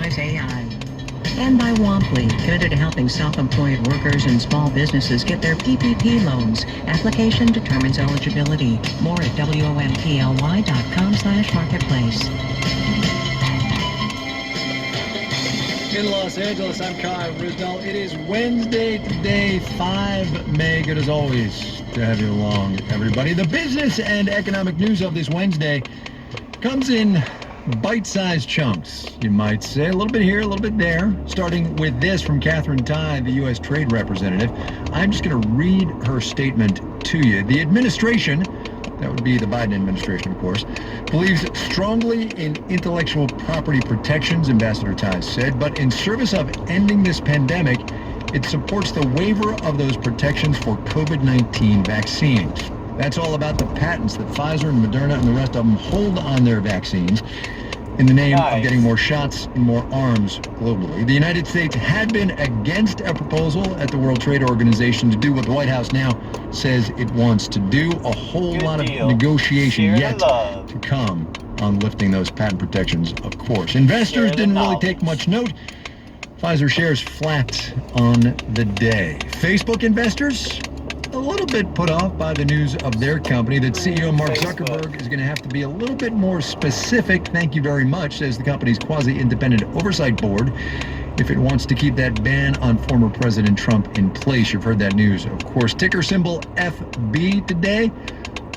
enterprise AI. And by Womply, committed to helping self-employed workers and small businesses get their PPP loans. Application determines eligibility. More at womply.com/marketplace. In Los Angeles, I'm Kai Risdell. It is Wednesday today, 5 May. Good as always to have you along, everybody. The business and economic news of this Wednesday comes in bite-sized chunks, you might say. A little bit here, a little bit there. Starting with this from Catherine Tai, the U.S. Trade Representative. I'm just going to read her statement to you. The administration, that would be the Biden administration, of course, believes strongly in intellectual property protections, Ambassador Tai said, but in service of ending this pandemic, it supports the waiver of those protections for COVID-19 vaccines. That's all about the patents that Pfizer and Moderna and the rest of them hold on their vaccines in the name of getting more shots and more arms globally. The United States had been against a proposal at the World Trade Organization to do what the White House now says it wants to do. A whole lot of negotiation yet to come on lifting those patent protections, of course. Investors didn't really take much note. Pfizer shares flat on the day. Facebook investors, a little bit put off by the news of their company that CEO Mark Zuckerberg is going to have to be a little bit more specific, thank you very much, says the company's quasi-independent oversight board, if it wants to keep that ban on former President Trump in place. You've heard that news, of course. Ticker symbol FB today,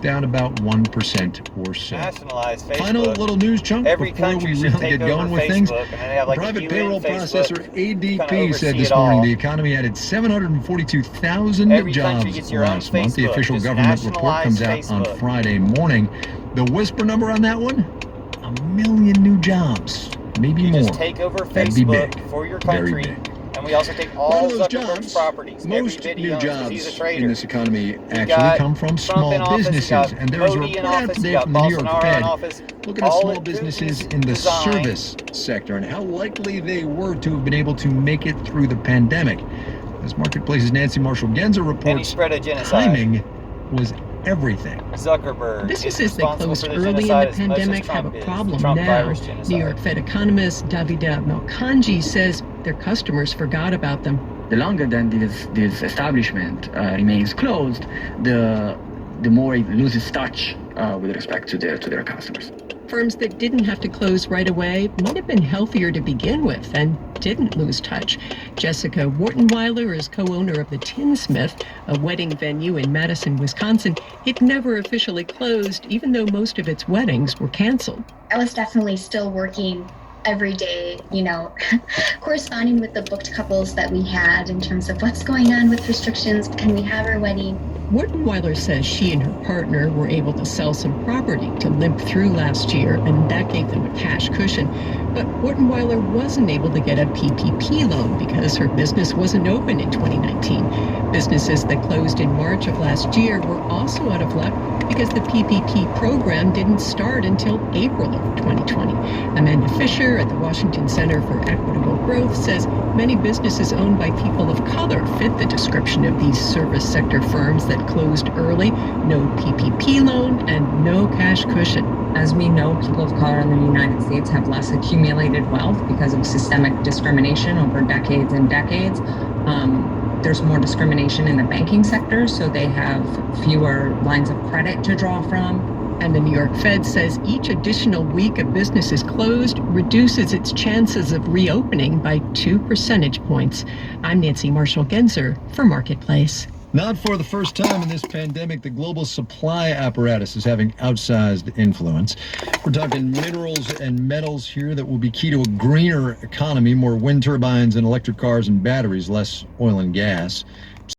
down about 1% or so. Nationalize Facebook. Final little news chunk before we really get going with things. Like Private payroll processor ADP said this morning the economy added 742,000 jobs last month. The official government report comes out on Friday morning. The whisper number on that one? 1 million new jobs, maybe more. Just take over That'd be Facebook big. for your Very country. big. And we also take all of those Zuckerberg's jobs, properties. most new jobs in this economy got actually come from Trump in small office, businesses. And there was a Modi in report out office, today you from got the New York Bolsonaro in Fed office, looking at all small at businesses Putin's in the design. service sector and how likely they were to have been able to make it through the pandemic. As Marketplace's Nancy Marshall-Genzer reports, And he spread a genocide. timing was everything. Zuckerberg Businesses that closed the early in the genocide as much as pandemic have Trump a is. problem Trump now. virus genocide. New York Fed economist Davide Malkanji says their customers forgot about them. The longer than this establishment remains closed, the more it loses touch with respect to their customers. Firms that didn't have to close right away might have been healthier to begin with and didn't lose touch. Jessica Wortenweiler is co-owner of the Tinsmith, a wedding venue in Madison, Wisconsin. It never officially closed, even though most of its weddings were canceled. I was definitely still working every day, corresponding with the booked couples that we had in terms of what's going on with restrictions. Can we have our wedding? Wortenweiler says she and her partner were able to sell some property to limp through last year, and that gave them a cash cushion. But Wortenweiler wasn't able to get a PPP loan because her business wasn't open in 2019. Businesses that closed in March of last year were also out of luck because the PPP program didn't start until April of 2020. Amanda Fisher at the Washington Center for Equitable Growth says many businesses owned by people of color fit the description of these service sector firms that closed early, no PPP loan, and no cash cushion. As we know, people of color in the United States have less accumulated wealth because of systemic discrimination over decades and decades. There's more discrimination in the banking sector, so they have fewer lines of credit to draw from. And the New York Fed says each additional week a business is closed reduces its chances of reopening by 2 percentage points. I'm Nancy Marshall-Genzer for Marketplace. Not for the first time in this pandemic, the global supply apparatus is having outsized influence. We're talking minerals and metals here that will be key to a greener economy, more wind turbines and electric cars and batteries, less oil and gas.